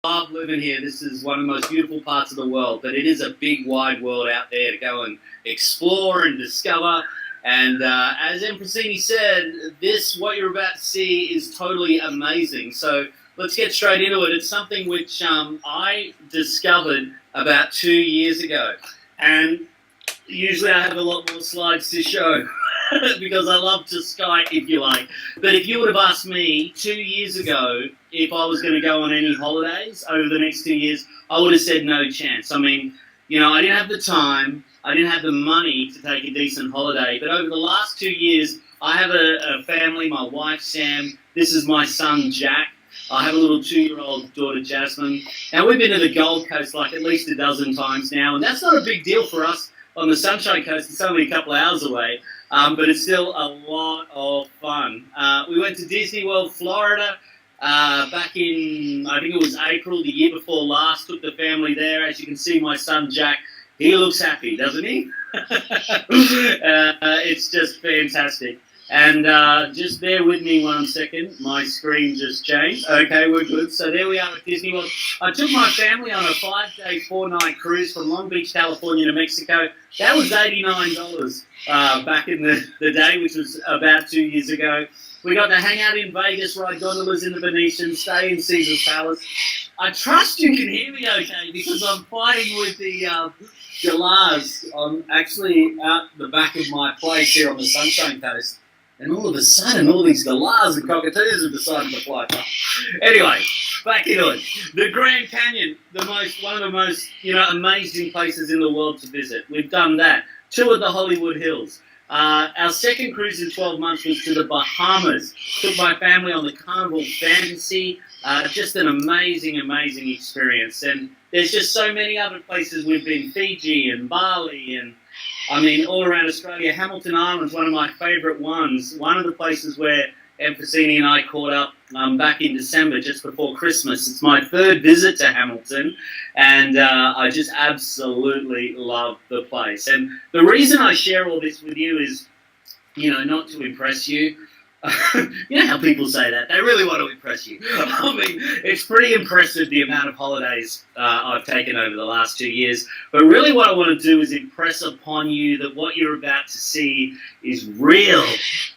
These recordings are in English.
love living here. This is one of the most beautiful parts of the world, but it is a big, wide world out there to go and explore and discover. And as Empressini said, what you're about to see is totally amazing. So let's get straight into it. It's something which I discovered about 2 years ago. And usually I have a lot more slides to show because I love to Skype, if you like. But if you would have asked me 2 years ago if I was going to go on any holidays over the next 2 years, I would have said no chance. I mean, I didn't have the time, I didn't have the money to take a decent holiday. But over the last 2 years, I have a family, my wife, Sam. This is my son, Jack. I have a little 2-year-old daughter, Jasmine. Now, we've been to the Gold Coast like at least a dozen times now, and that's not a big deal for us on the Sunshine Coast. It's only a couple of hours away, but it's still a lot of fun. We went to Disney World, Florida, back in, I think it was April, the year before last. Took the family there. As you can see, my son, Jack, he looks happy, doesn't he? It's just fantastic. And just bear with me 1 second. My screen just changed. Okay, we're good. So there we are at Disney World. I took my family on a 5-day, 4-night cruise from Long Beach, California to Mexico. That was $89 back in the day, which was about 2 years ago. We got to hang out in Vegas, ride gondolas in the Venetian, stay in Caesar's Palace. I trust you can hear me okay because I'm fighting with the galahs. I'm actually out the back of my place here on the Sunshine Coast. And all of a sudden, all these galahs and cockatoos have decided to fly past. Anyway, back into it. The Grand Canyon, one of the most amazing places in the world to visit. We've done that. 2 of the Hollywood Hills. Our second cruise in 12 months was to the Bahamas. Took my family on the Carnival Fantasy. Just an amazing, amazing experience. And there's just so many other places we've been. Fiji and Bali and all around Australia. Hamilton Island's one of my favourite ones. One of the places where Empressini and I caught up back in December, just before Christmas. It's my 3rd visit to Hamilton, and I just absolutely love the place. And the reason I share all this with you is, not to impress you. You know how people say that? They really want to impress you. I mean, it's pretty impressive the amount of holidays I've taken over the last 2 years. But really what I want to do is impress upon you that what you're about to see is real,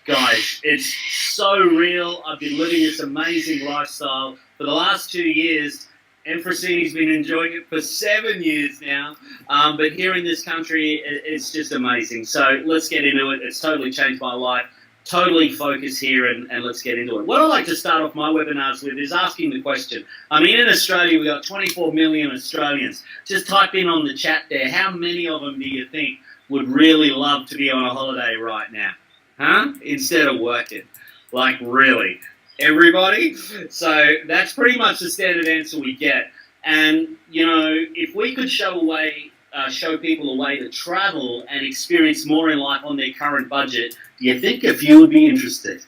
guys. It's so real. I've been living this amazing lifestyle for the last 2 years. Empressini's been enjoying it for 7 years now. But here in this country, it's just amazing. So let's get into it. It's totally changed my life. Totally focus here and let's get into it. What I like to start off my webinars with is asking the question. In Australia, we've got 24 million Australians. Just type in on the chat there, how many of them do you think would really love to be on a holiday right now? Instead of working. Like, really? Everybody? So that's pretty much the standard answer we get. And, if we could show people a way to travel and experience more in life on their current budget, do you think a few would be interested?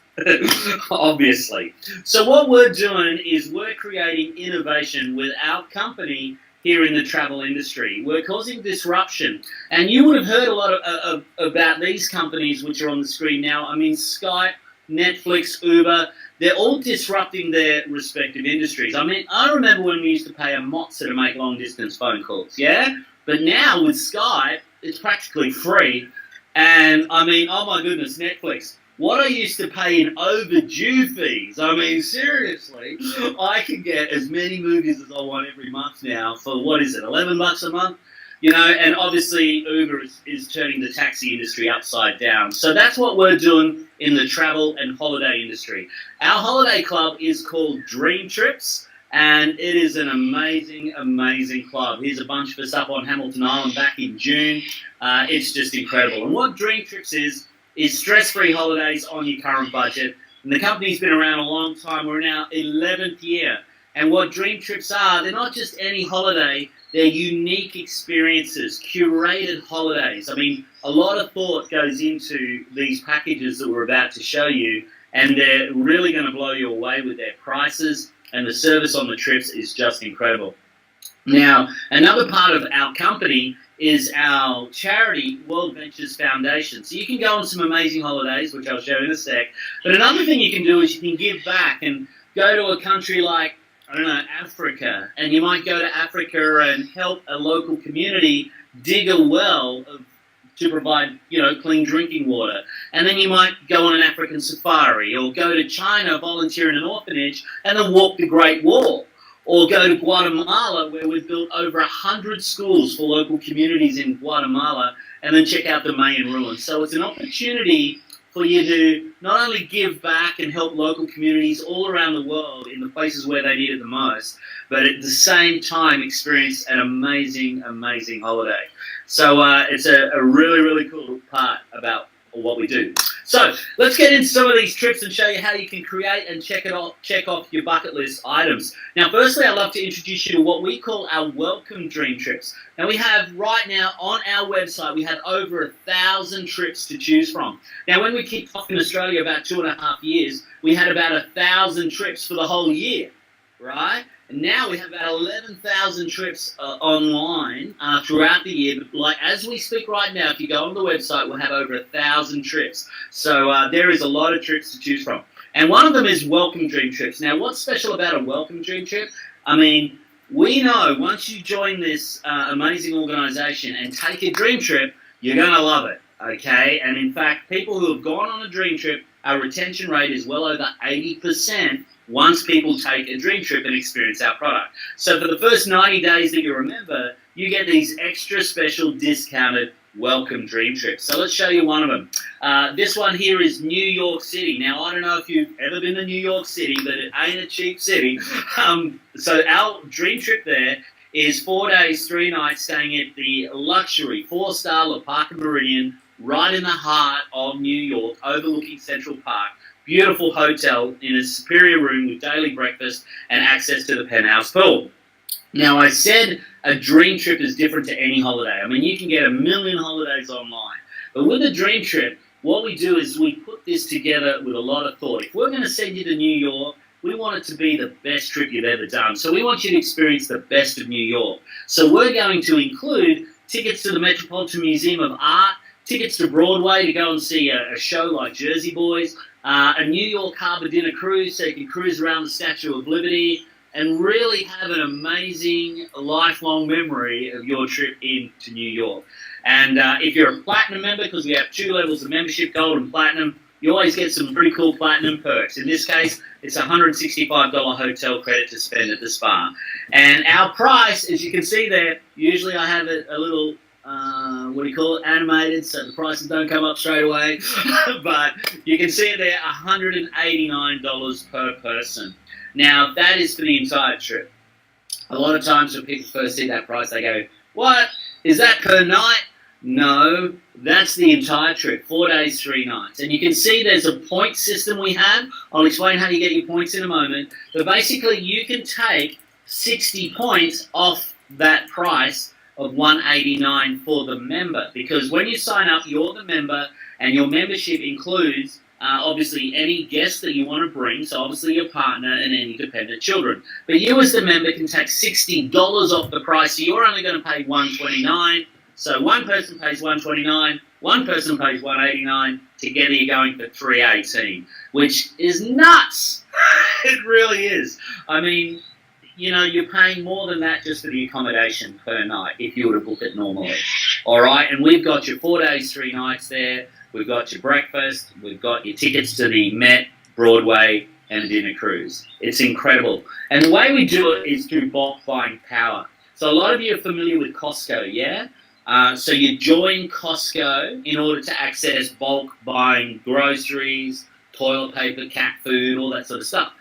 Obviously. So what we're doing is we're creating innovation with our company here in the travel industry. We're causing disruption. And you would have heard a lot about these companies which are on the screen now. Skype, Netflix, Uber, they're all disrupting their respective industries. I remember when we used to pay a mozza to make long-distance phone calls, yeah? But now with Skype, it's practically free. And oh my goodness, Netflix. What I used to pay in overdue fees, seriously, I can get as many movies as I want every month now for, $11 a month? And obviously Uber is turning the taxi industry upside down. So that's what we're doing in the travel and holiday industry. Our holiday club is called Dream Trips. And it is an amazing, amazing club. Here's a bunch of us up on Hamilton Island back in June. It's just incredible. And what Dream Trips is stress-free holidays on your current budget. And the company's been around a long time. We're in our 11th year. And what Dream Trips are, they're not just any holiday. They're unique experiences, curated holidays. A lot of thought goes into these packages that we're about to show you. And they're really going to blow you away with their prices. And the service on the trips is just incredible. Now, another part of our company is our charity, World Ventures Foundation. So you can go on some amazing holidays, which I'll show in a sec. But another thing you can do is you can give back and go to a country like I don't know, Africa, and you might go to Africa and help a local community dig a well to provide, clean drinking water. And then you might go on an African safari, or go to China, volunteer in an orphanage, and then walk the Great Wall. Or go to Guatemala, where we've built over 100 schools for local communities in Guatemala, and then check out the Mayan ruins. So it's an opportunity for you to not only give back and help local communities all around the world in the places where they need it the most, but at the same time experience an amazing, amazing holiday. So it's a really, really cool part about what we do. So let's get into some of these trips and show you how you can create and check off your bucket list items. Now, firstly, I'd love to introduce you to what we call our Welcome Dream Trips. Now, we have right now on our website, we have over 1,000 trips to choose from. Now, when we kicked off in Australia about 2.5 years, we had about 1,000 trips for the whole year, right? And now we have about 11,000 trips online throughout the year. But as we speak right now, if you go on the website, we'll have over 1,000 trips. So there is a lot of trips to choose from. And one of them is Welcome Dream Trips. Now, what's special about a Welcome Dream Trip? I mean, we know once you join this amazing organization and take a dream trip, you're going to love it, okay? And in fact, people who have gone on a dream trip, our retention rate is well over 80% once people take a dream trip and experience our product. So for the first 90 days that you remember, you get these extra special discounted Welcome Dream Trips. So let's show you one of them. This one here is New York City. Now, I don't know if you've ever been to New York City, but it ain't a cheap city. So our dream trip there is 4 days, 3 nights, staying at the luxury 4-star Le Parc Meridien, right in the heart of New York, overlooking Central Park. Beautiful hotel in a superior room with daily breakfast and access to the penthouse pool. Now, I said a dream trip is different to any holiday. I mean, you can get a million holidays online. But with a dream trip, what we do is we put this together with a lot of thought. If we're going to send you to New York, we want it to be the best trip you've ever done. So we want you to experience the best of New York. So we're going to include tickets to the Metropolitan Museum of Art, tickets to Broadway to go and see a show like Jersey Boys, a New York Harbor dinner cruise so you can cruise around the Statue of Liberty and really have an amazing lifelong memory of your trip into New York. And if you're a Platinum member, because we have 2 levels of membership, Gold and Platinum, you always get some pretty cool Platinum perks. In this case, it's a $165 hotel credit to spend at the spa. And our price, as you can see there, usually I have it a little animated, so the prices don't come up straight away. But you can see it there, $189 per person. Now, that is for the entire trip. A lot of times when people first see that price, they go, what? Is that per night? No, that's the entire trip, 4 days, 3 nights. And you can see there's a point system we have. I'll explain how you get your points in a moment. But basically, you can take 60 points off that price of $189 for the member, because when you sign up, you're the member, and your membership includes obviously any guests that you want to bring, so obviously your partner and any dependent children. But you as the member can take $60 off the price, so you're only going to pay $129. So one person pays $129, one person pays $189. Together you're going for $318, which is nuts. It really is. I mean, you know, you're paying more than that just for the accommodation per night if you were to book it normally. All right, and we've got your 4 days, 3 nights there. We've got your breakfast. We've got your tickets to the Met, Broadway, and a dinner cruise. It's incredible. And the way we do it is through bulk buying power. So a lot of you are familiar with Costco, yeah? So you join Costco in order to access bulk buying groceries, toilet paper, cat food, all that sort of stuff.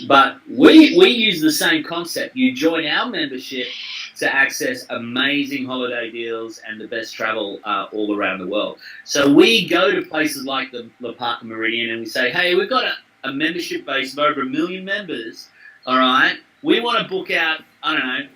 But we use the same concept. You join our membership to access amazing holiday deals and the best travel all around the world. So we go to places like the Le Parc Meridien and we say, hey, we've got a membership base of over 1 million members, all right? We want to book out, I don't know,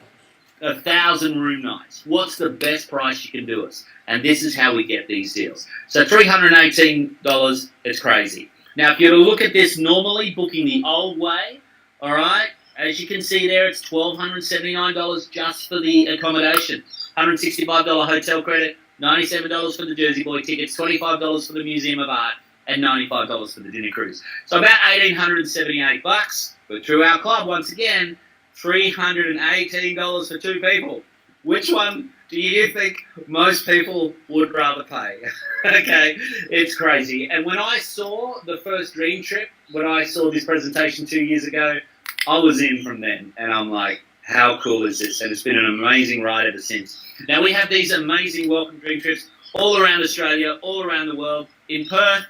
1,000 room nights. What's the best price you can do us? And this is how we get these deals. So $318, it's crazy. Now, if you were to look at this normally, booking the old way, all right, as you can see there, it's $1,279 just for the accommodation. $165 hotel credit, $97 for the Jersey Boy tickets, $25 for the Museum of Art, and $95 for the dinner cruise. So about $1,878. But through our club, once again, $318 for two people. Which one do you think most people would rather pay? Okay, it's crazy. And when I saw the first Dream Trip, when I saw this presentation 2 years ago, I was in from then. And I'm like, how cool is this? And it's been an amazing ride ever since. Now, we have these amazing Welcome Dream Trips all around Australia, all around the world. In Perth,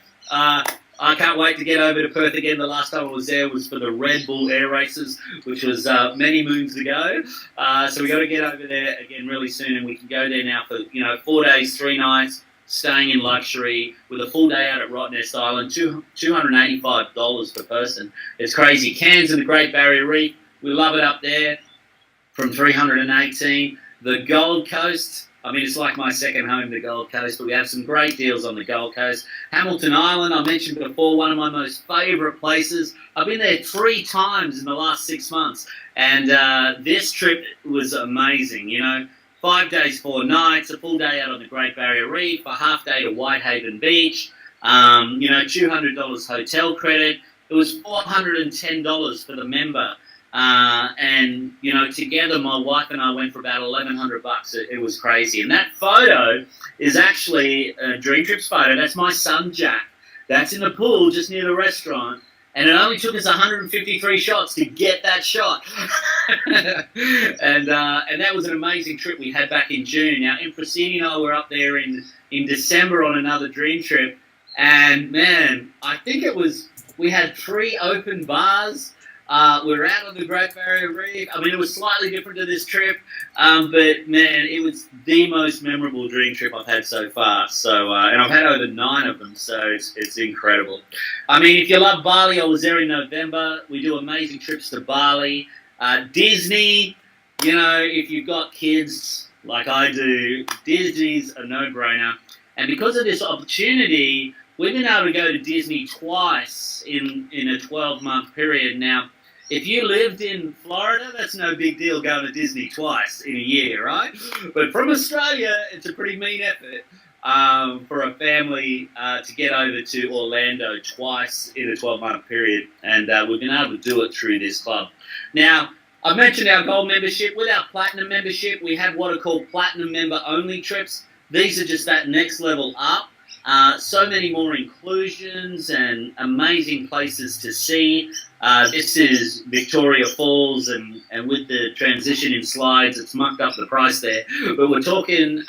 I can't wait to get over to Perth again. The last time I was there was for the Red Bull Air Races, which was many moons ago. So we got to get over there again really soon, and we can go there now for 4 days, 3 nights, staying in luxury with a full day out at Rottnest Island, $285 per person. It's crazy. Cairns and the Great Barrier Reef, we love it up there. From $318. The Gold Coast. I mean, it's like my second home, the Gold Coast, but we have some great deals on the Gold Coast. Hamilton Island, I mentioned before, one of my most favourite places. I've been there 3 times in the last 6 months, and this trip was amazing. 5 days, 4 nights, a full day out on the Great Barrier Reef, a half day to Whitehaven Beach, $200 hotel credit. It was $410 for the member. And together my wife and I went for about $1,100. It was crazy. And that photo is actually a Dream Trips photo. That's my son, Jack. That's in the pool just near the restaurant. And it only took us 153 shots to get that shot. and that was an amazing trip we had back in June. Now, Impressini and I were up there in December on another Dream Trip. And, man, I think we had 3 open bars. We were out on the Great Barrier Reef. I mean, it was slightly different to this trip, but man, it was the most memorable Dream Trip I've had so far. So, and I've had over 9 of them, so it's incredible. I mean, if you love Bali, I was there in November. We do amazing trips to Bali. Disney, if you've got kids like I do, Disney's a no-brainer. And because of this opportunity, we've been able to go to Disney twice in a 12-month period. Now, if you lived in Florida, that's no big deal going to Disney twice in a year, right? But from Australia, it's a pretty mean effort for a family to get over to Orlando twice in a 12-month period. And we've been able to do it through this club. Now, I mentioned our gold membership. With our platinum membership, we have what are called platinum member-only trips. These are just that next level up. So many more inclusions and amazing places to see. This is Victoria Falls, and with the transition in slides, it's mucked up the price there. But we're talking,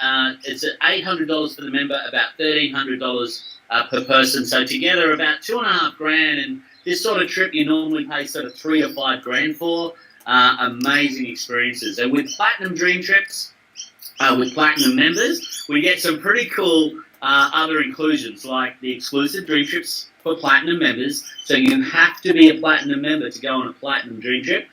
it's at $800 for the member, about $1,300 per person. So together about $2,500. And this sort of trip you normally pay sort of $3 to $5,000 for. Amazing experiences. And with Platinum Dream Trips, with Platinum members, we get some pretty cool other inclusions, like the exclusive Dream Trips for Platinum members. So you have to be a Platinum member to go on a Platinum Dream Trip.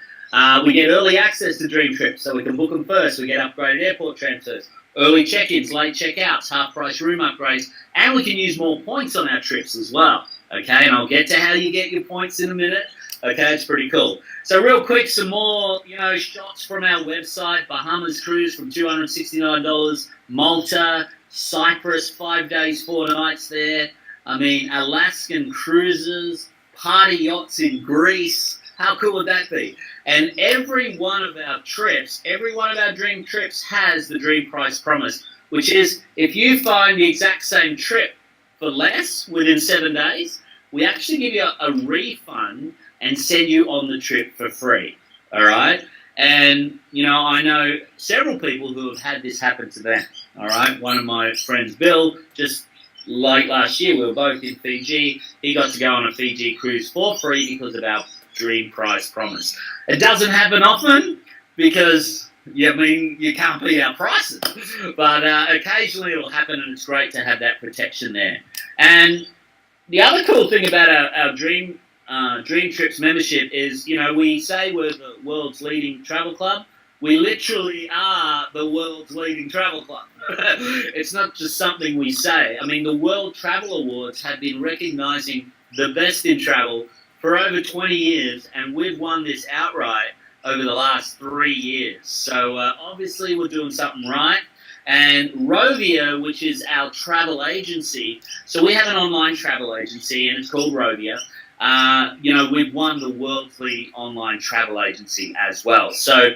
We get early access to Dream Trips, so we can book them first. We get upgraded airport transfers, early check-ins, late check-outs, half-price room upgrades, and we can use more points on our trips as well. Okay, and I'll get to how you get your points in a minute. Okay, it's pretty cool. So real quick, some more, shots from our website. Bahamas cruise from $269. Malta, Cyprus, 5 days, 4 nights there. I mean, Alaskan cruises, party yachts in Greece. How cool would that be? And every one of our trips, every one of our dream trips has the Dream Price Promise, which is if you find the exact same trip for less within 7 days, we actually give you a refund and send you on the trip for free. All right? And, I know several people who have had this happen to them. All right? One of my friends, Bill, just like last year, we were both in Fiji. He got to go on a Fiji cruise for free because of our Dream Price Promise. It doesn't happen often because, you can't beat our prices. But occasionally it'll happen, and it's great to have that protection there. And the other cool thing about our Dream Trips membership is, we say we're the world's leading travel club. We literally are the world's leading travel club. It's not just something we say. I mean, the World Travel Awards have been recognizing the best in travel for over 20 years, and we've won this outright over the last 3 years. So obviously we're doing something right. And Rovia, which is our travel agency, so we have an online travel agency, and it's called Rovia. we've won the world's leading online travel agency as well. So,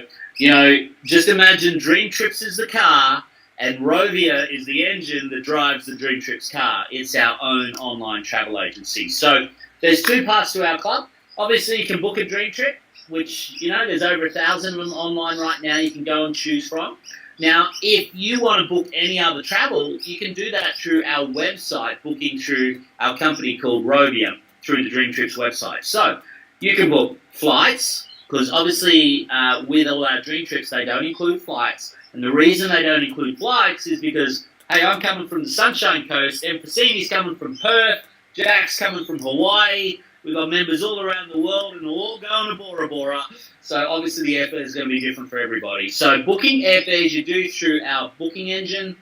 just imagine Dream Trips is the car and Rovia is the engine that drives the Dream Trips car. It's our own online travel agency. So there's two parts to our club. Obviously, you can book a Dream Trip, which, there's over 1,000 of them online right now you can go and choose from. Now, if you want to book any other travel, you can do that through our website, booking through our company called Rovia, through the Dream Trips website. So you can book flights, because obviously with all our Dream Trips, they don't include flights. And the reason they don't include flights is because, hey, I'm coming from the Sunshine Coast, Emphasini's coming from Perth, Jack's coming from Hawaii. We've got members all around the world and we're all going to Bora Bora. So obviously the airfare is going to be different for everybody. So booking airfares you do through our booking engine.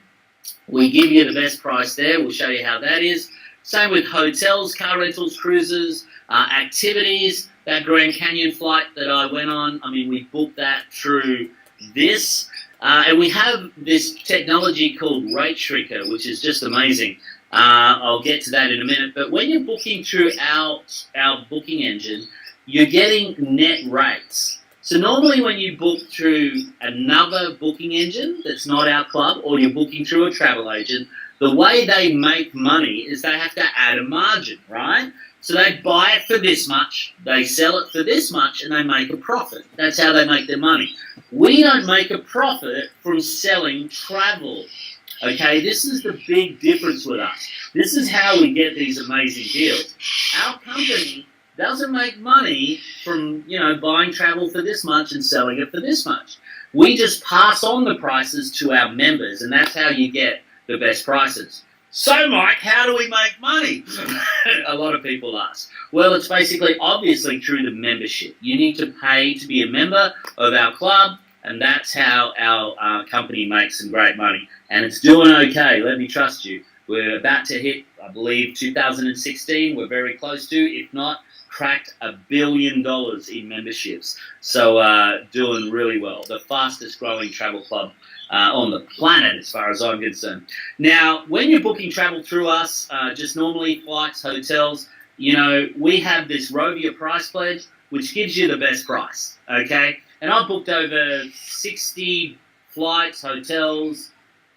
We give you the best price there. We'll show you how that is. Same with hotels, car rentals, cruises, activities. That Grand Canyon flight that I went on, we booked that through this. And we have this technology called Rate Shrinker, which is just amazing. I'll get to that in a minute. But when you're booking through our booking engine, you're getting net rates. So normally when you book through another booking engine that's not our club, or you're booking through a travel agent, the way they make money is they have to add a margin, right? So they buy it for this much, they sell it for this much, and they make a profit. That's how they make their money. We don't make a profit from selling travel. Okay, this is the big difference with us. This is how we get these amazing deals. Our company doesn't make money from, buying travel for this much and selling it for this much. We just pass on the prices to our members, and that's how you get the best prices. So, Mike, how do we make money? A lot of people ask. Well, it's basically, obviously, through the membership. You need to pay to be a member of our club, and that's how our company makes some great money. And it's doing okay, let me trust you. We're about to hit, I believe, 2016. We're very close to, if not, cracked $1 billion in memberships. So doing really well. The fastest growing travel club on the planet as far as I'm concerned. Now, when you're booking travel through us, just normally flights, hotels, we have this Rovia price pledge, which gives you the best price, okay? And I've booked over 60 flights, hotels,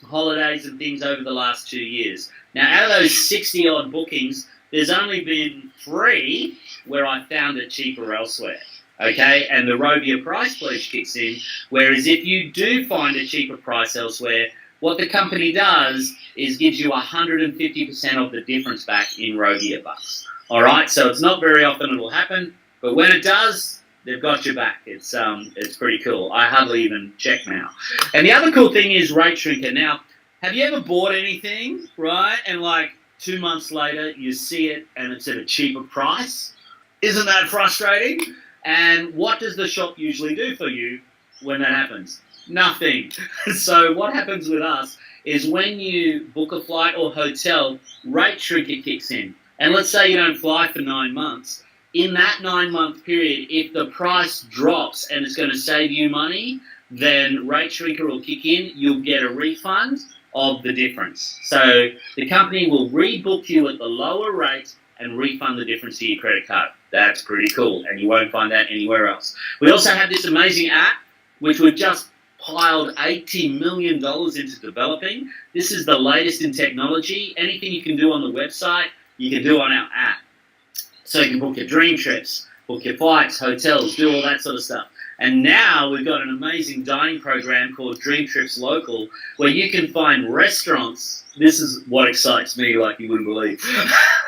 holidays and things over the last 2 years. Now, out of those 60-odd bookings, there's only been 3 where I found it cheaper elsewhere, okay? And the Rovia price pledge kicks in, whereas if you do find a cheaper price elsewhere, what the company does is gives you 150% of the difference back in Rovia bucks. All right, so it's not very often it'll happen, but when it does, they've got your back. It's pretty cool. I hardly even check now. And the other cool thing is Rate Shrinker. Now, have you ever bought anything, right, and like 2 months later you see it and it's at a cheaper price? Isn't that frustrating? And what does the shop usually do for you when that happens? Nothing. So what happens with us is when you book a flight or hotel, Rate Shrinker kicks in. And let's say you don't fly for 9 months. In that 9-month period, if the price drops and it's going to save you money, then Rate Shrinker will kick in. You'll get a refund of the difference. So the company will rebook you at the lower rate and refund the difference to your credit card. That's pretty cool, and you won't find that anywhere else. We also have this amazing app, which we've just piled $80 million into developing. This is the latest in technology. Anything you can do on the website, you can do on our app. So you can book your dream trips, book your flights, hotels, do all that sort of stuff. And now we've got an amazing dining program called Dream Trips Local, where you can find restaurants. This is what excites me like you wouldn't believe.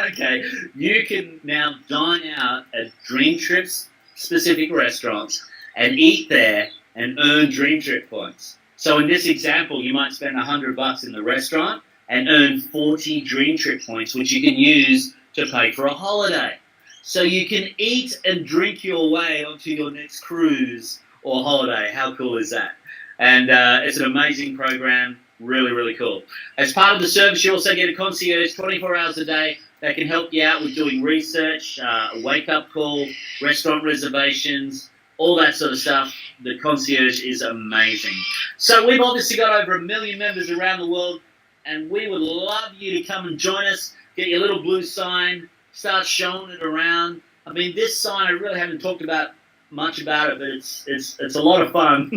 Okay, you can now dine out at Dream Trips specific restaurants and eat there and earn Dream Trip points. So in this example, you might spend $100 in the restaurant and earn 40 Dream Trip points, which you can use to pay for a holiday. So you can eat and drink your way onto your next cruise or holiday. How cool is that? And it's an amazing program, really, really cool. As part of the service, you also get a concierge 24 hours a day that can help you out with doing research, a wake-up call, restaurant reservations, all that sort of stuff. The concierge is amazing. So we've obviously got over 1 million members around the world, and we would love you to come and join us, get your little blue sign, start showing it around, I mean, this sign, I really haven't talked about much about it, but it's a lot of fun.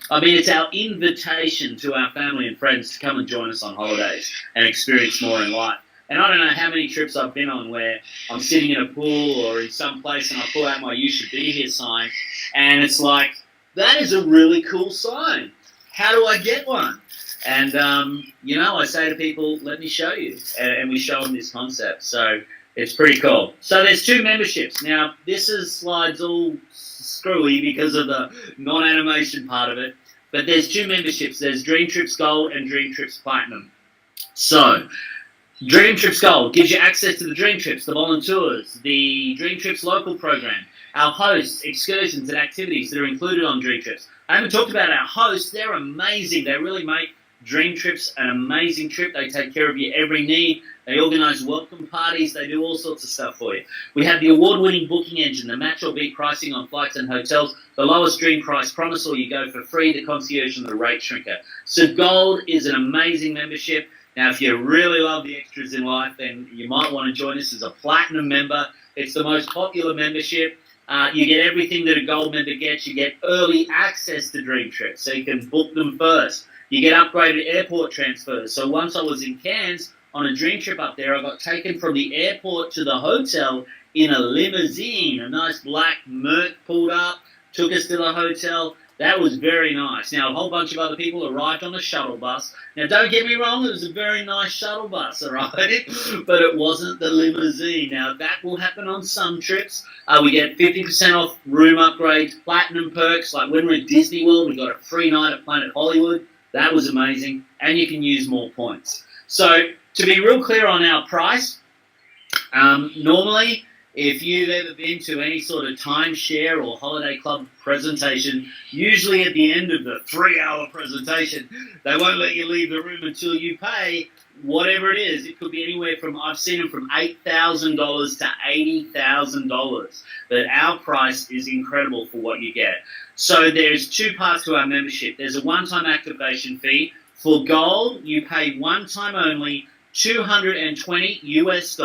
I mean, it's our invitation to our family and friends to come and join us on holidays and experience more in life. And I don't know how many trips I've been on where I'm sitting in a pool or in some place and I pull out my "You should be here" sign, and it's like, that is a really cool sign. How do I get one? And, I say to people, let me show you. And we show them this concept. So it's pretty cool. So there's 2 memberships. Now, this slide's all screwy because of the non-animation part of it. But there's 2 memberships. There's Dream Trips Gold and Dream Trips Platinum. So, Dream Trips Gold gives you access to the Dream Trips, the volunteers, the Dream Trips local program, our hosts, excursions and activities that are included on Dream Trips. I haven't talked about our hosts. They're amazing. They really make Dream Trips an amazing trip. They take care of your every need. They organise welcome parties. They do all sorts of stuff for you. We have the award-winning booking engine, the match or beat pricing on flights and hotels, the lowest dream price promise or you go for free, the concierge and the rate shrinker. So Gold is an amazing membership. Now, if you really love the extras in life, then you might want to join us as a Platinum member. It's the most popular membership. You get everything that a Gold member gets. You get early access to Dream Trips, so you can book them first. You get upgraded airport transfers. So once I was in Cairns on a Dream Trip up there, I got taken from the airport to the hotel in a limousine. A nice black Merc pulled up, took us to the hotel. That was very nice. Now, a whole bunch of other people arrived on a shuttle bus. Now, don't get me wrong, it was a very nice shuttle bus, all right? But it wasn't the limousine. Now, that will happen on some trips. We get 50% off room upgrades, platinum perks. Like when we're at Disney World, we got a free night at Planet Hollywood. That was amazing. And you can use more points. So, to be real clear on our price, normally, if you've ever been to any sort of timeshare or holiday club presentation, usually at the end of the 3-hour presentation, they won't let you leave the room until you pay whatever it is. It could be anywhere from, I've seen them from $8,000 to $80,000. But our price is incredible for what you get. So there's 2 parts to our membership. There's a one-time activation fee. For Gold, you pay one time only, $220 US.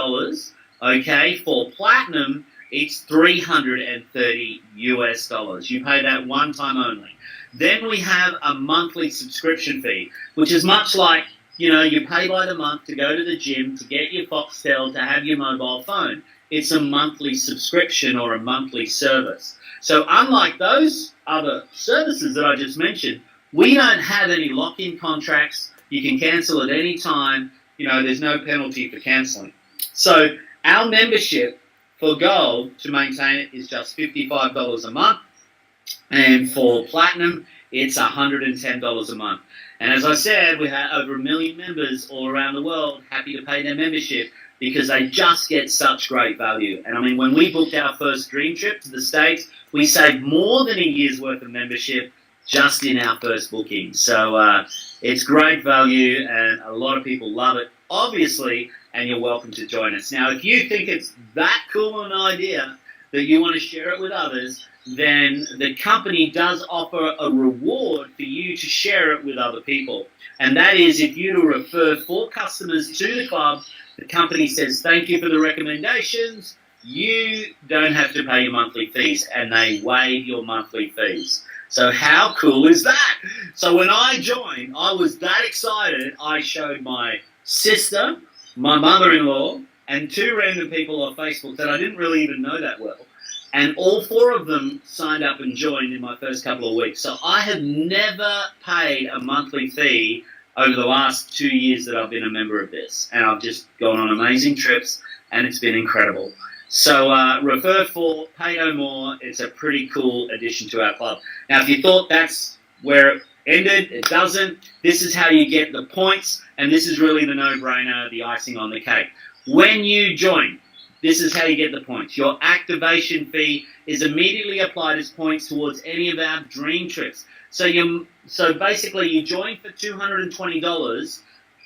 Okay, for Platinum, it's $330 US. You pay that one time only. Then we have a monthly subscription fee, which is much like, you pay by the month to go to the gym, to get your Foxtel, to have your mobile phone. It's a monthly subscription or a monthly service. So unlike those other services that I just mentioned, we don't have any lock-in contracts. You can cancel at any time. There's no penalty for cancelling. So our membership for Gold, to maintain it, is just $55 a month. And for Platinum, it's $110 a month. And as I said, we have over 1 million members all around the world happy to pay their membership because they just get such great value. And I mean, when we booked our first Dream Trip to the States, we saved more than a year's worth of membership just in our first booking. So it's great value and a lot of people love it, obviously, and you're welcome to join us. Now, if you think it's that cool an idea that you want to share it with others, then the company does offer a reward for you to share it with other people. And that is, if you refer 4 customers to the club, the company says, thank you for the recommendations, you don't have to pay your monthly fees, and they waive your monthly fees. So how cool is that? So when I joined, I was that excited, I showed my sister, my mother-in-law, and 2 random people on Facebook that I didn't really even know that well. And all 4 of them signed up and joined in my first couple of weeks. So I have never paid a monthly fee over the last 2 years that I've been a member of this. And I've just gone on amazing trips, and it's been incredible. So refer 4, pay no more. It's a pretty cool addition to our club. Now, if you thought that's where it ended, it doesn't. This is how you get the points, and this is really the no-brainer, the icing on the cake. When you join, this is how you get the points. Your activation fee is immediately applied as points towards any of our Dream Trips. So basically, you join for $220.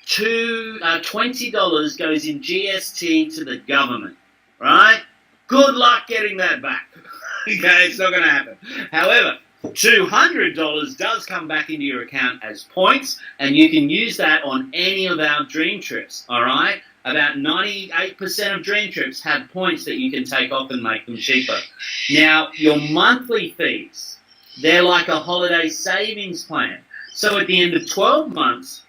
$20 goes in GST to the government, right? Good luck getting that back. Okay, it's not going to happen. However, $200 does come back into your account as points, and you can use that on any of our Dream Trips, all right? about 98% of Dream Trips have points that you can take off and make them cheaper. Now, your monthly fees, they're like a holiday savings plan. So at the end of 12 months,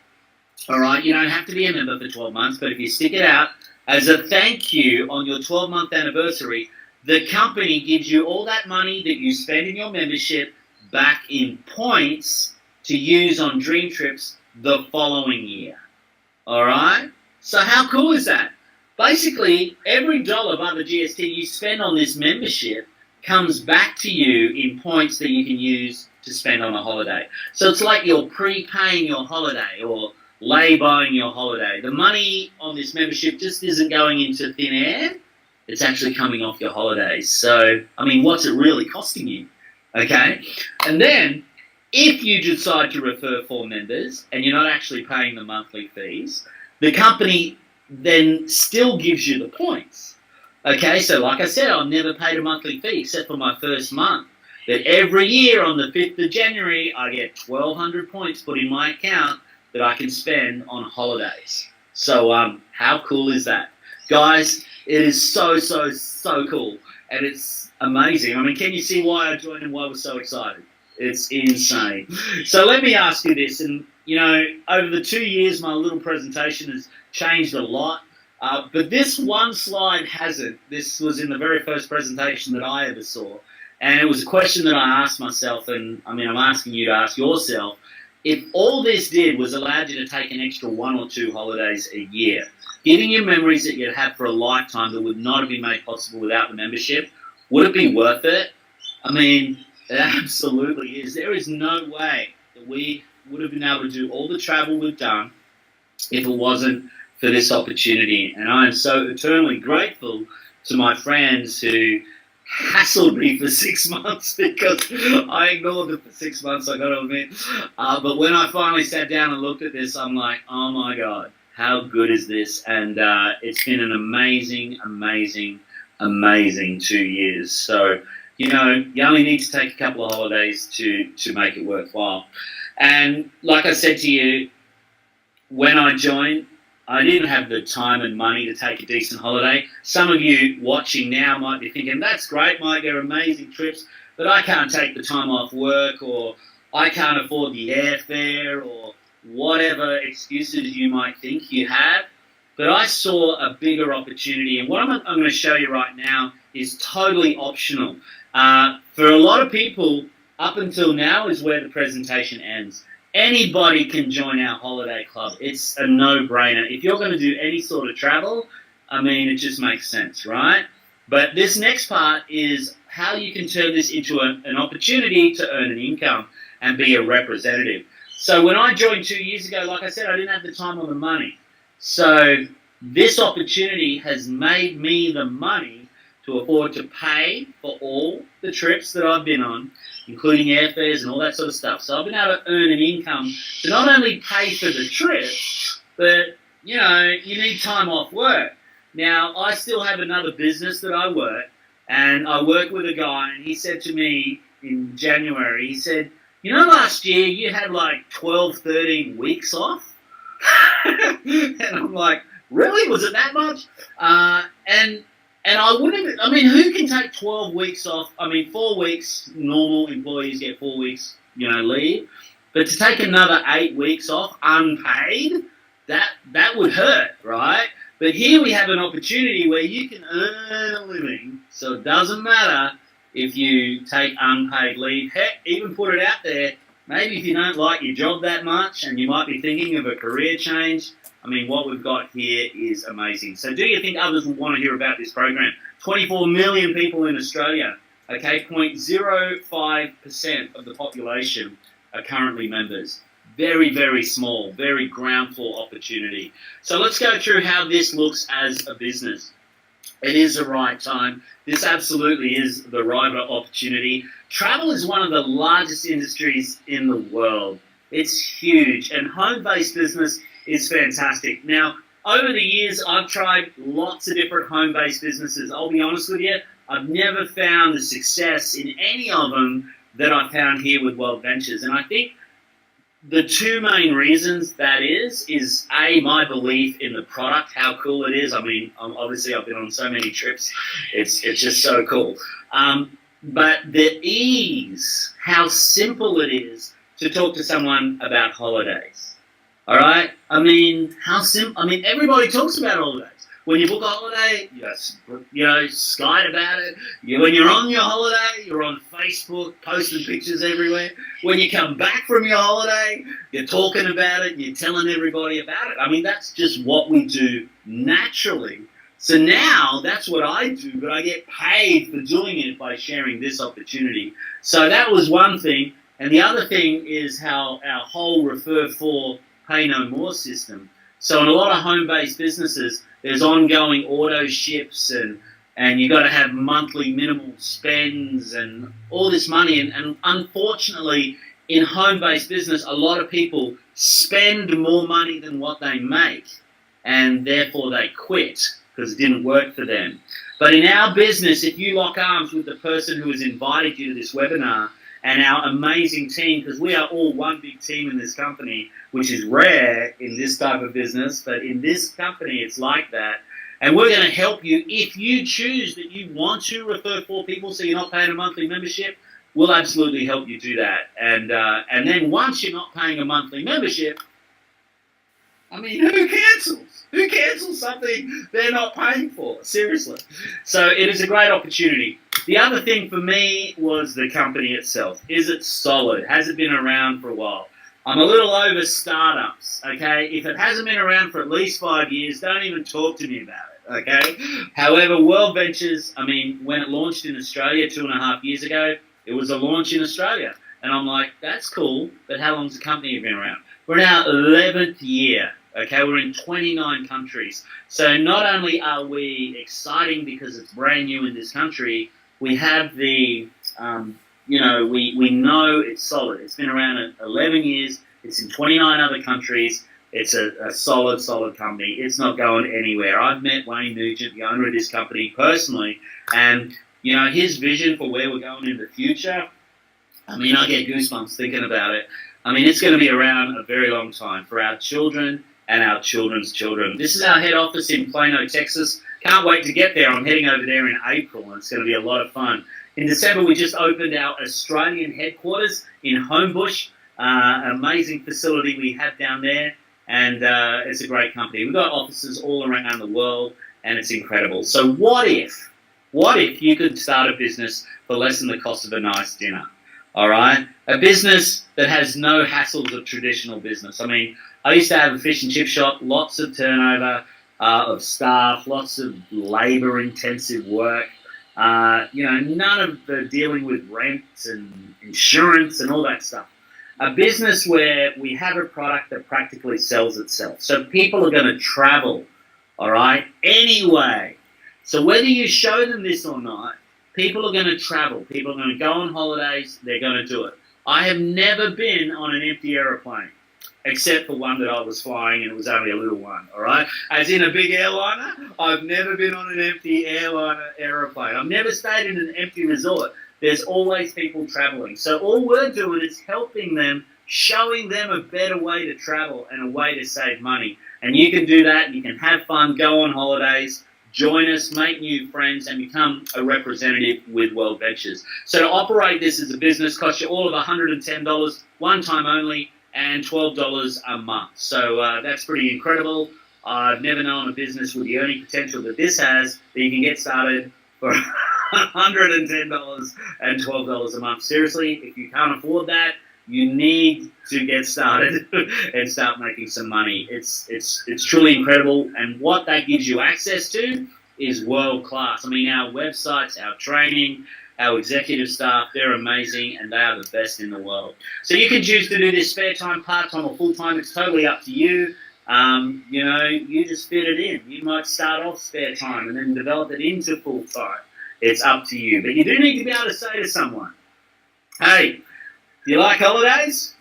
all right, you don't have to be a member for 12 months, but if you stick it out, as a thank you on your 12-month anniversary, the company gives you all that money that you spend in your membership back in points to use on Dream Trips the following year. All right? So how cool is that? Basically, every dollar by the GST you spend on this membership comes back to you in points that you can use to spend on a holiday. So it's like you're prepaying your holiday or lay-buying your holiday. The money on this membership just isn't going into thin air. It's actually coming off your holidays. So, I mean, what's it really costing you? Okay? And then, if you decide to refer 4 members and you're not actually paying the monthly fees, the company then still gives you the points. Okay? So, like I said, I've never paid a monthly fee except for my first month. But every year on the 5th of January, I get 1,200 points put in my account that I can spend on holidays. So how cool is that? Guys, it is so, so, so cool. And it's amazing. I mean, can you see why I joined and why we're so excited? It's insane. So let me ask you this. And, you know, over the 2 years, my little presentation has changed a lot. But this one slide hasn't. This was in the very first presentation that I ever saw. And it was a question that I asked myself, and I mean, I'm asking you to ask yourself, if all this did was allowed you to take an extra 1 or 2 holidays a year, giving you memories that you'd have for a lifetime that would not have been made possible without the membership, would it be worth it? I mean, it absolutely is. There is no way that we would have been able to do all the travel we've done if it wasn't for this opportunity. And I am so eternally grateful to my friends who hassled me for 6 months because I ignored it for 6 months, I got to admit. But when I finally sat down and looked at this, I'm like, oh my God, how good is this? And it's been an amazing, amazing, amazing 2 years. So, you know, you only need to take a couple of holidays to make it worthwhile. And like I said to you, when I joined, I didn't have the time and money to take a decent holiday. Some of you watching now might be thinking, that's great, Mike, they're amazing trips, but I can't take the time off work, or I can't afford the airfare, or whatever excuses you might think you have. But I saw a bigger opportunity, and what I'm going to show you right now is totally optional. For a lot of people, up until now is where the presentation ends. Anybody can join our holiday club. It's a no-brainer. If you're going to do any sort of travel, I mean, it just makes sense, right? But this next part is how you can turn this into an opportunity to earn an income and be a representative. So when I joined 2 years ago, like I said, I didn't have the time or the money. So this opportunity has made me the money to afford to pay for all the trips that I've been on, including airfares and all that sort of stuff. So I've been able to earn an income to not only pay for the trip, but, you know, you need time off work. Now, I still have another business that I work, and I work with a guy, and he said to me in January, he said, you know, last year you had like 12, 13 weeks off? And I'm like, really? Was it that much? And I wouldn't, I mean, who can take 12 weeks off? I mean, 4 weeks, normal employees get 4 weeks, you know, leave. But to take another 8 weeks off unpaid, that would hurt, right? But here we have an opportunity where you can earn a living, so it doesn't matter if you take unpaid leave. Heck, even put it out there, maybe if you don't like your job that much and you might be thinking of a career change, I mean, what we've got here is amazing. So do you think others will want to hear about this program? 24 million people in Australia, okay? 0.05% of the population are currently members. Very, very small, very ground floor opportunity. So let's go through how this looks as a business. It is the right time. This absolutely is the right opportunity. Travel is one of the largest industries in the world. It's huge, and home-based business is fantastic. Now, over the years, I've tried lots of different home-based businesses. I'll be honest with you, I've never found the success in any of them that I found here with World Ventures. And I think the two main reasons that is A, my belief in the product, how cool it is. I mean, obviously I've been on so many trips. It's just so cool. But the ease, how simple it is to talk to someone about holidays. All right? I mean, how simple. I mean, everybody talks about holidays. When you book a holiday, Skype about it. When you're on your holiday, you're on Facebook, posting pictures everywhere. When you come back from your holiday, you're talking about it, you're telling everybody about it. I mean, that's just what we do naturally. So now that's what I do, but I get paid for doing it by sharing this opportunity. So that was one thing. And the other thing is how our whole refer for, pay no more system. So in a lot of home-based businesses, there's ongoing auto ships and you got to have monthly minimal spends and all this money. And unfortunately, in home-based business, a lot of people spend more money than what they make, and therefore they quit because it didn't work for them. But in our business, if you lock arms with the person who has invited you to this webinar and our amazing team, because we are all one big team in this company, which is rare in this type of business, but in this company it's like that. And we're going to help you if you choose that you want to refer 4 people so you're not paying a monthly membership. We'll absolutely help you do that. And then once you're not paying a monthly membership, I mean, who cancels? Who cancels something they're not paying for? Seriously. So it is a great opportunity. The other thing for me was the company itself. Is it solid? Has it been around for a while? I'm a little over startups, okay? If it hasn't been around for at least 5 years, don't even talk to me about it, okay? However, World Ventures, I mean, when it launched in Australia 2.5 years ago, it was a launch in Australia. And I'm like, that's cool, but how long's the company been around? We're in our 11th year, okay? We're in 29 countries. So not only are we exciting because it's brand new in this country, we have the... we know it's solid. It's been around 11 years. It's in 29 other countries. It's a solid company. It's not going anywhere. I've met Wayne Nugent, the owner of this company, personally, and, his vision for where we're going in the future, I mean, I get goosebumps thinking about it. I mean, it's going to be around a very long time for our children and our children's children. This is our head office in Plano, Texas. Can't wait to get there. I'm heading over there in April, and it's going to be a lot of fun. In December, we just opened our Australian headquarters in Homebush, an amazing facility we have down there, and it's a great company. We've got offices all around the world, and it's incredible. So what if you could start a business for less than the cost of a nice dinner, all right? A business that has no hassles of traditional business. I mean, I used to have a fish and chip shop, lots of turnover of staff, lots of labour-intensive work. None of the dealing with rent and insurance and all that stuff. A business where we have a product that practically sells itself. So people are going to travel, all right, anyway. So whether you show them this or not, people are going to travel. People are going to go on holidays. They're going to do it. I have never been on an empty aeroplane, except for one that I was flying, and it was only a little one, all right? As in a big airliner, I've never been on an empty aeroplane. I've never stayed in an empty resort. There's always people traveling. So all we're doing is helping them, showing them a better way to travel and a way to save money. And you can do that. You can have fun, go on holidays, join us, make new friends, and become a representative with World Ventures. So to operate this as a business costs you all of $110, one time only, and $12 a month. So that's pretty incredible. I've never known a business with the earning potential that this has that you can get started for $110 and $12 a month. Seriously, if you can't afford that, you need to get started and start making some money. It's truly incredible, and what that gives you access to is world class. I mean, our websites, our training, our executive staff, they're amazing, and they are the best in the world. So you can choose to do this spare time, part-time, or full-time. It's totally up to you. You just fit it in. You might start off spare time and then develop it into full-time. It's up to you. But you do need to be able to say to someone, hey, do you like holidays?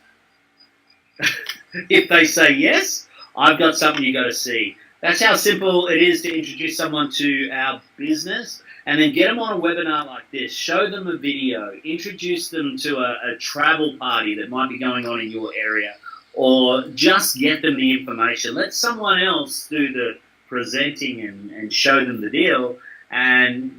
If they say yes, I've got something you got to see. That's how simple it is to introduce someone to our business, and then get them on a webinar like this. Show them a video. Introduce them to a travel party that might be going on in your area, or just get them the information. Let someone else do the presenting and show them the deal, and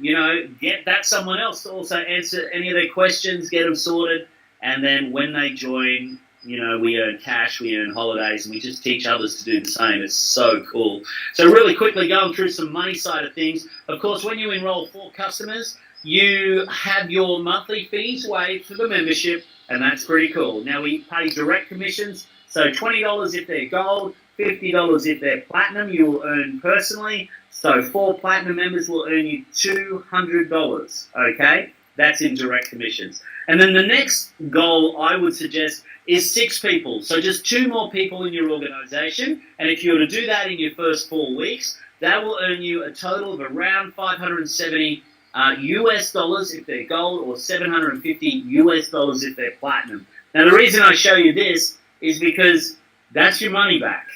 get that someone else to also answer any of their questions, get them sorted, and then when they join, we earn cash, we earn holidays, and we just teach others to do the same. It's so cool. So really quickly going through some money side of things. Of course, when you enroll 4 customers, you have your monthly fees waived for the membership, and that's pretty cool. Now, we pay direct commissions, so $20 if they're gold, $50 if they're platinum, you will earn personally. So 4 platinum members will earn you $200, okay? That's in direct commissions. And then the next goal I would suggest is 6 people. So just 2 more people in your organization. And if you were to do that in your first 4 weeks, that will earn you a total of around 570 US dollars if they're gold, or 750 US dollars if they're platinum. Now, the reason I show you this is because that's your money back,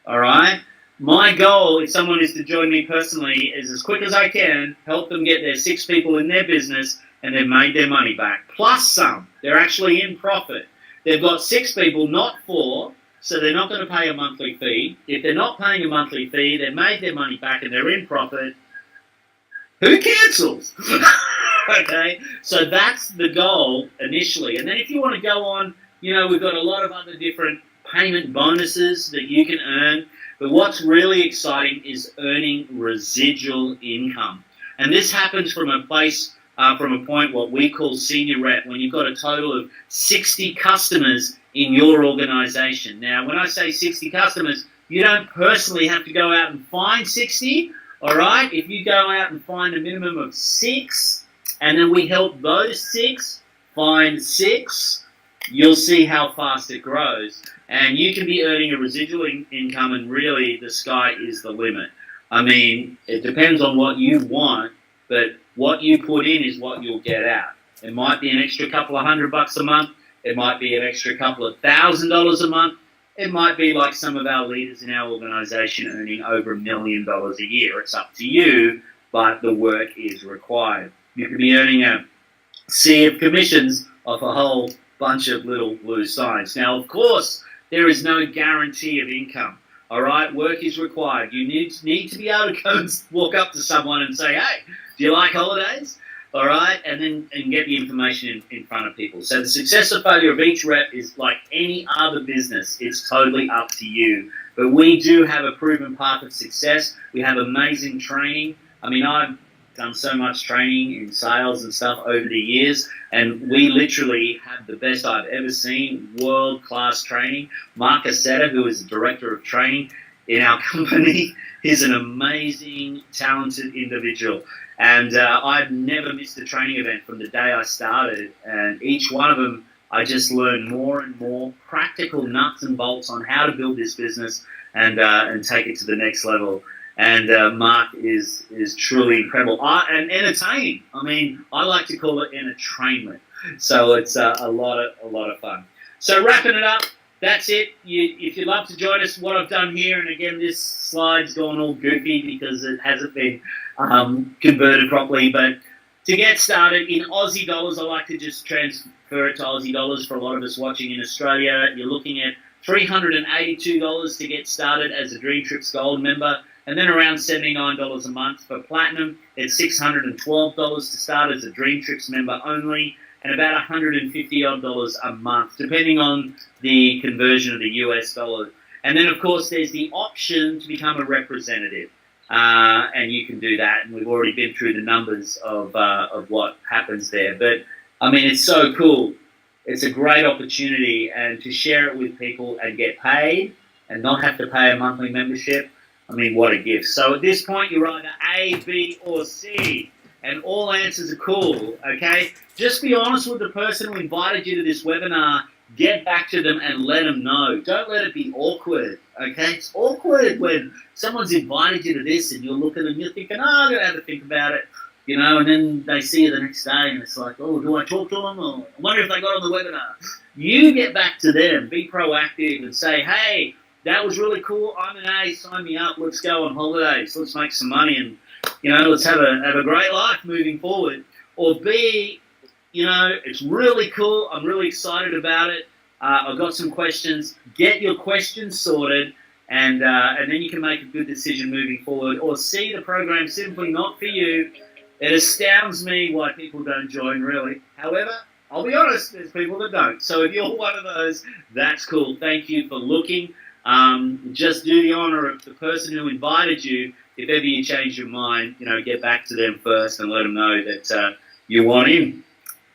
all right? My goal, if someone is to join me personally, is as quick as I can, help them get their 6 people in their business, and they've made their money back, plus some. They're actually in profit. They've got 6 people, not 4, so they're not going to pay a monthly fee. If they're not paying a monthly fee, they've made their money back and they're in profit. Who cancels? Okay, so that's the goal initially. And then if you want to go on, we've got a lot of other different payment bonuses that you can earn. But what's really exciting is earning residual income. And this happens from a place, from a point what we call senior rep, when you've got a total of 60 customers in your organization. Now, when I say 60 customers, you don't personally have to go out and find 60, all right? If you go out and find a minimum of 6, and then we help those 6 find 6, you'll see how fast it grows. And you can be earning a residual income, and really the sky is the limit. I mean, it depends on what you want, but what you put in is what you'll get out. It might be an extra couple of $100 a month. It might be an extra couple of $1,000 a month. It might be like some of our leaders in our organization earning over $1 million a year. It's up to you, but the work is required. You could be earning a sea of commissions off a whole bunch of little blue signs. Now, of course, there is no guarantee of income. All right, work is required. You need to be able to go and walk up to someone and say, "Hey, do you like holidays?" All right, and get the information in front of people. So the success or failure of each rep is like any other business. It's totally up to you. But we do have a proven path of success. We have amazing training. I mean, I've done so much training in sales and stuff over the years, and we literally have the best I've ever seen, world-class training. Mark Aceta, who is the director of training in our company, is an amazing, talented individual. And I've never missed a training event from the day I started, and each one of them I just learned more and more practical nuts and bolts on how to build this business and take it to the next level. And Mark is truly incredible and entertaining. I mean, I like to call it entertainment. So it's a lot of fun. So wrapping it up, that's it. If you'd love to join us, what I've done here, and again, this slide's gone all goofy because it hasn't been converted properly. But to get started in Aussie dollars, I like to just transfer it to Aussie dollars for a lot of us watching in Australia. You're looking at $382 to get started as a Dream Trips Gold member. And then around $79 a month for Platinum. It's $612 to start as a Dream Trips member only, and about $150 a month, depending on the conversion of the US dollar. And then, of course, there's the option to become a representative, and you can do that. And we've already been through the numbers of what happens there. But, I mean, it's so cool. It's a great opportunity, and to share it with people and get paid and not have to pay a monthly membership, I mean, what a gift. So at this point, you're either A, B, or C, and all answers are cool, okay? Just be honest with the person who invited you to this webinar. Get back to them and let them know. Don't let it be awkward, okay? It's awkward when someone's invited you to this and you're looking and you're thinking, I'm going to have to think about it, and then they see you the next day and it's like, oh, do I talk to them? Or I wonder if they got on the webinar. You get back to them. Be proactive and say, hey, that was really cool. I'm an A. Sign me up. Let's go on holidays. Let's make some money and, let's have a great life moving forward. Or B, it's really cool. I'm really excited about it. I've got some questions. Get your questions sorted, and then you can make a good decision moving forward, or see the program simply not for you. It astounds me why people don't join, really. However, I'll be honest, there's people that don't. So if you're one of those, that's cool. Thank you for looking. Just do the honour of the person who invited you. If ever you change your mind, get back to them first and let them know that you want in.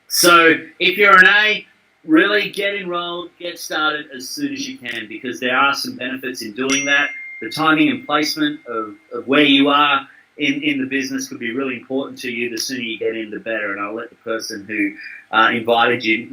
So if you're an A, really get enrolled, get started as soon as you can, because there are some benefits in doing that. The timing and placement of where you are in the business could be really important to you. The sooner you get in, the better. And I'll let the person who invited you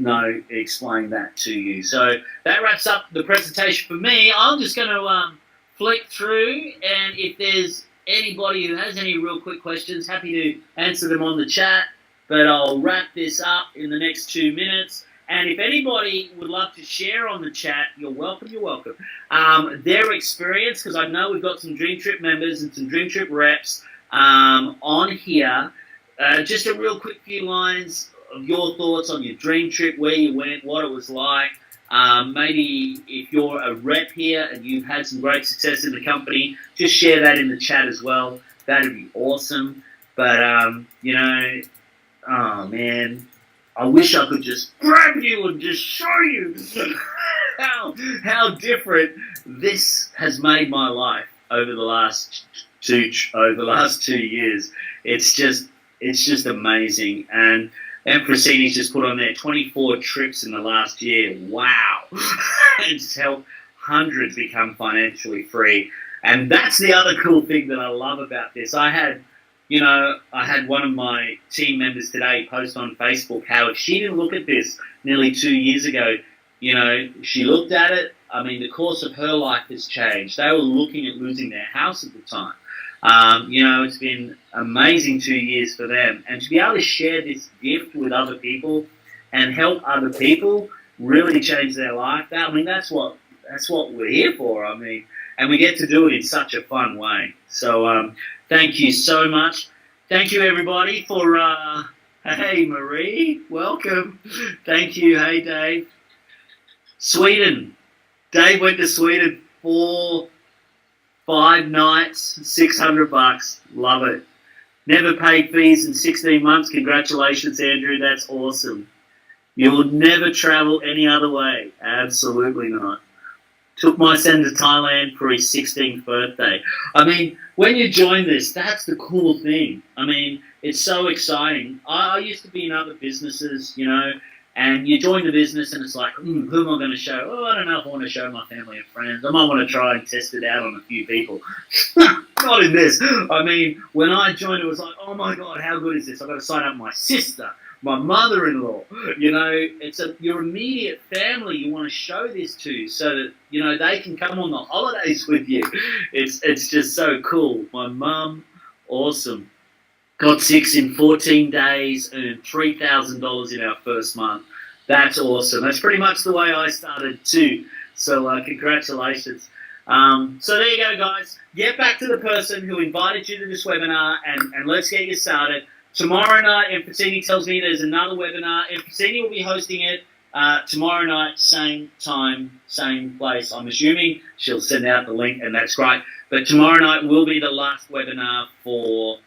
explain that to you. So that wraps up the presentation for me. I'm just going to flick through, and if there's anybody who has any real quick questions, happy to answer them on the chat. But I'll wrap this up in the next 2 minutes. And if anybody would love to share on the chat, you're welcome, their experience, because I know we've got some Dream Trip members and some Dream Trip reps on here. Just a real quick few lines of your thoughts on your Dream Trip, where you went, what it was like. Maybe if you're a rep here and you've had some great success in the company, just share that in the chat as well. That'd be awesome. But, oh man, I wish I could just grab you and just show you how different this has made my life over the last 2 years. It's just amazing. And Empressini's just put on there 24 trips in the last year. Wow. It's helped hundreds become financially free. And that's the other cool thing that I love about this. I had one of my team members today post on Facebook how she didn't look at this nearly 2 years ago. She looked at it. I mean, the course of her life has changed. They were looking at losing their house at the time. It's been amazing 2 years for them. And to be able to share this gift with other people and help other people really change their life, that's what we're here for. And we get to do it in such a fun way. So thank you so much. Thank you, everybody, for... hey, Marie, welcome. Thank you. Hey, Dave. Sweden. Dave went to Sweden 5 nights, $600. Love it. Never paid fees in 16 months. Congratulations, Andrew. That's awesome. You'll never travel any other way. Absolutely not. Took my son to Thailand for his 16th birthday. When you join this, that's the cool thing. It's so exciting. I used to be in other businesses, and you join the business and it's like, who am I going to show? Oh, I don't know if I want to show my family and friends. I might want to try and test it out on a few people. Not in this. When I joined, it was like, oh my God, how good is this? I've got to sign up my sister, my mother-in-law. It's your immediate family you want to show this to so that, they can come on the holidays with you. It's just so cool. My mum, awesome. Got 6 in 14 days, earned $3,000 in our first month. That's awesome. That's pretty much the way I started too. So congratulations. So there you go, guys. Get back to the person who invited you to this webinar and let's get you started. Tomorrow night, Empressini tells me there's another webinar. Empressini will be hosting it tomorrow night, same time, same place. I'm assuming she'll send out the link, and that's great. But tomorrow night will be the last webinar for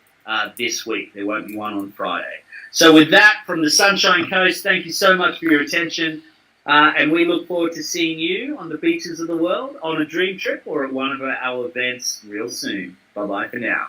this week. There won't be one on Friday. So with that, from the Sunshine Coast, thank you so much for your attention. And we look forward to seeing you on the beaches of the world, on a dream trip, or at one of our events real soon. Bye-bye for now.